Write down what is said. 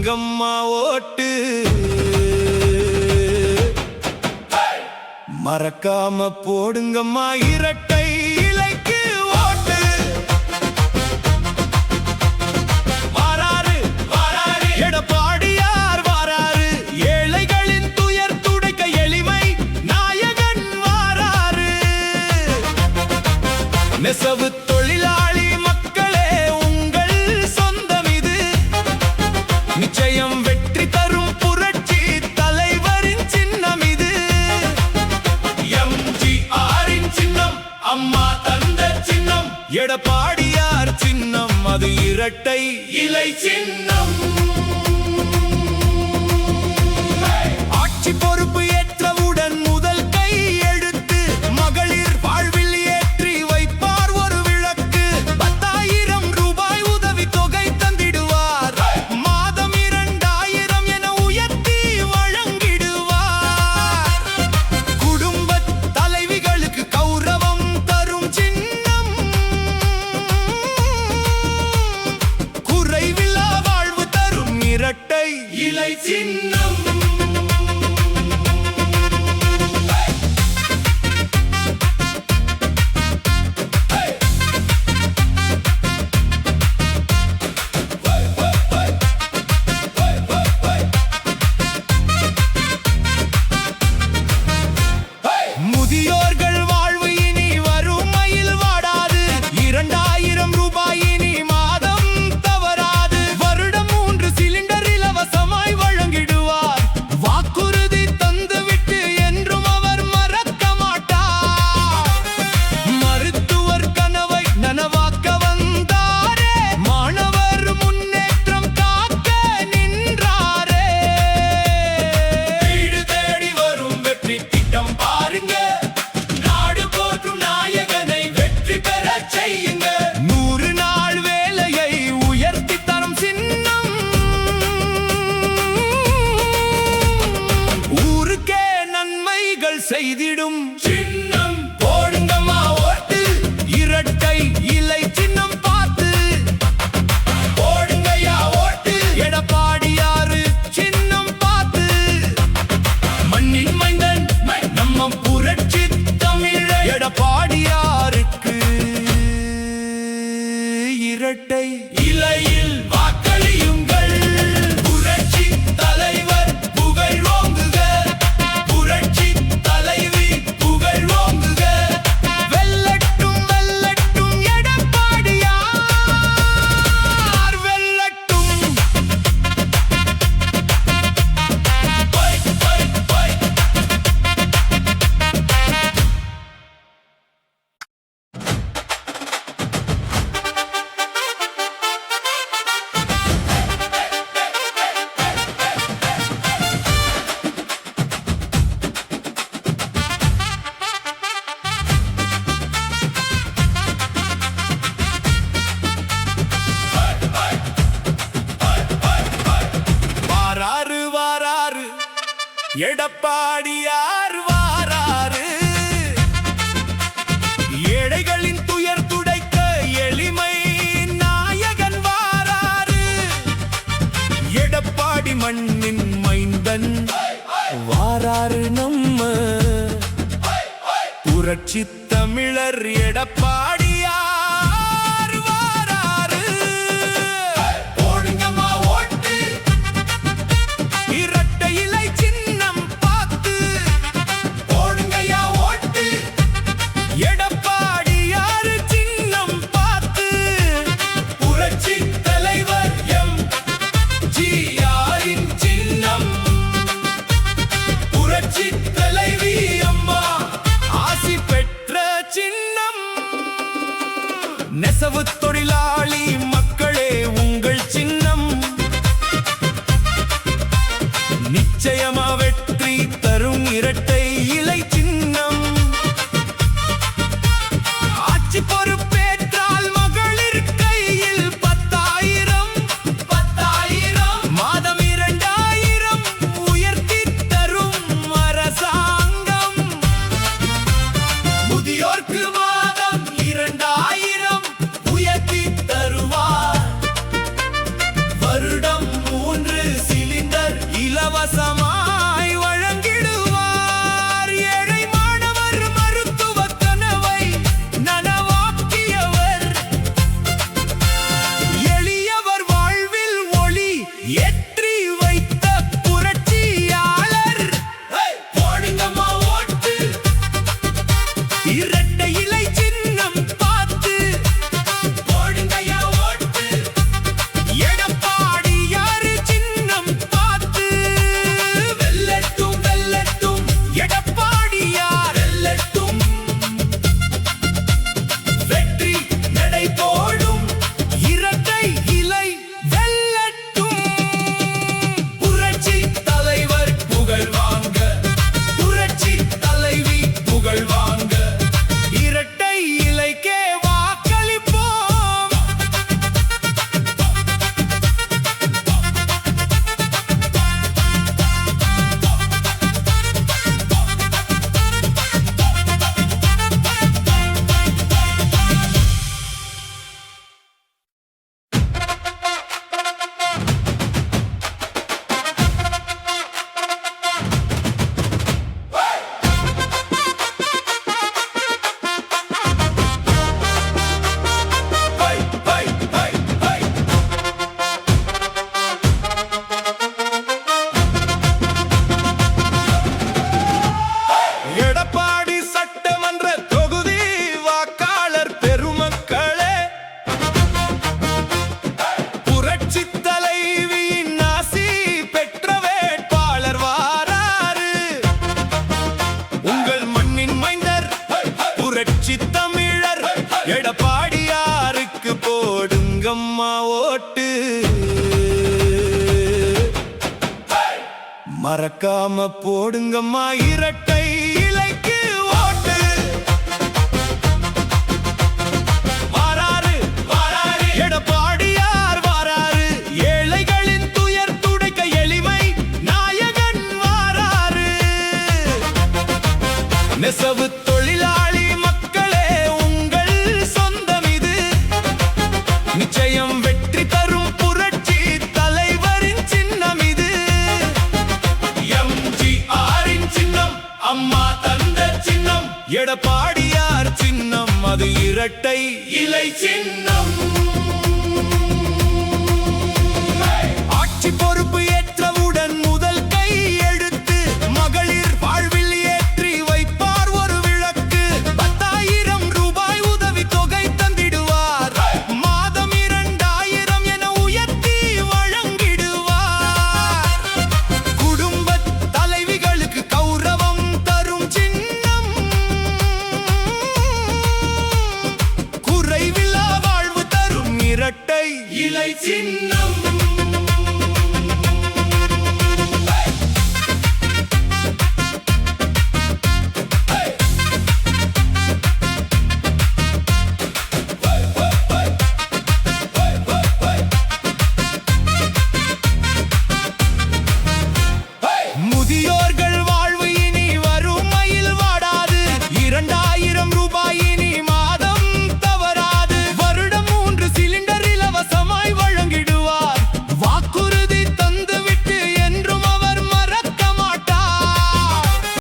போடுங்கம்மா ஓட்டு, மறக்காம போடுங்கம்மா இரட்டை இலைக்கு ஓட்டு. வாராரு வாராரு எடப்பாடியார் வாராரு, ஏழைகளின் துயர் துடைக்க எளிமை நாயகன் வாராரு. நெசவு தொழிலாளி மக்களே உங்கள் சொந்தம் இது, நிச்சயம் வெற்றி தரும் புரட்சி தலைவரின் சின்னம் இது. எம்ஜிஆரின் சின்னம், அம்மா தந்த சின்னம், எடப்பாடியார் சின்னம், அது இரட்டை இலை சின்னம். ஆட்சி பொறுப்பு ஏற்றவுடன் முதல் கை எடுத்து மகளிர் வாழ்வில் ஏற்றி வைப்பார் ஒரு விளக்கு. 10,000 ரூபாய் உதவி தொகை தந்திடுவார், மாதம் 2,000 என உயர்த்தி வழங்கிடுவார். குடும்ப தலைவிகளுக்கு கௌரவம் தரும் சின்னம், குறைவில்லா வாழ்வு தரும் இரட்டை இலை சின்னம். முதியோர்கள் வாழ்வு இனி வறுமையில் வாடாது, 2,000 ரூபாய் இனி மாதம் தவறாது. வருடம் 3 சிலிண்டர் இலவசமாய் வழங்கிடுவார், வாக்குறுதி தந்துவிட்டு என்றும் அவர் மறக்க மாட்டார். மருத்துவர் கனவை நனவாக்க வந்தாரே, மாணவர் முன்னேற்றம் காக்க நின்றாரே. வீடு தேடி வரும் வெற்றி திட்டம் பாருங்க, நாடு போற்றும் நாயகனை வெற்றி பெறச் செய்யுங்க. 100 நாள் வேலையை உயர்த்தி தரும் சின்னம், ஊருக்கே நன்மைகள் செய்திடும் சின்னம். போடுங்கம்மா ஓட்டு, இரட்டை இலை சின்னம் பார்த்து போடுங்கய்யா ஓட்டு, எடப்பாடியாரு சின்னம் பார்த்து. மண்ணின் மைந்தன் நம்ம புரட்சி தமிழ எடப்பாடியாருக்கு இரட்டை இலையில் வாக்களியுங்கள். புரட்சி தலைவர் புகழ் ஓங்குக, புரட்சி தலைவி புகழ் ஓங்குக. வெல்லட்டும் வெல்லட்டும் எடப்பாடியார் வெல்லட்டும். Bye bye bye. வாராரு வாராரு எடப்பாடியார் வாராரு, ஏழைகளின் துயர் துடைக்க எளிமை நாயகன் வாராரு. எடப்பாடி மண்ணின் மைந்தன் வாராரு, நம்ம புரட்சி தமிழர் எடப்பாடியார் வாராரு. போடுங்கம்மா ஓட்டு, இரட்டை இலை சின்னம் பார்த்து போடுங்கய்யா ஓட்டு, எடப்பாடியார் சின்னம் பார்த்து. புரட்சி தலைவர் எம்ஜிஆரின் சின்னம், புரட்சி தலைவி அம்மா ஆசி பெற்ற சின்னம். நெசவு தொழிலாளி மக்களே உங்கள் சின்னம், நிச்சயமா வெற்றி தரும் இரட்டை இலை சின்னம். ஆட்சி பொறுப்பேற்றால் மகளிர் கையில் 10,000 மாதம் 2,000 உயர்த்தி தரும் அரசாங்கம். முதியோர்க்கு மாதம் 2,000 உயர்த்தி தருவார், வருடம் 3 மறக்காம போடுங்கம்மா இரட்டை இலைக்கு ஓட்டு. வாராரு வாராரு எடப்பாடியார் வாராரு, ஏழைகளின் துயர் துடைக்க எளிமை நாயகன் வாராரு. நெசவு தொழிலாளி மக்களே உங்கள் சொந்தம் இது, நிச்சயம் வெற்றி தரும் புரட்சி தலைவரின் சின்னம் இது. எம்ஜிஆரின் சின்னம், அம்மா தந்த சின்னம், எடப்பாடியார் சின்னம், அது இரட்டை இலை சின்னம்.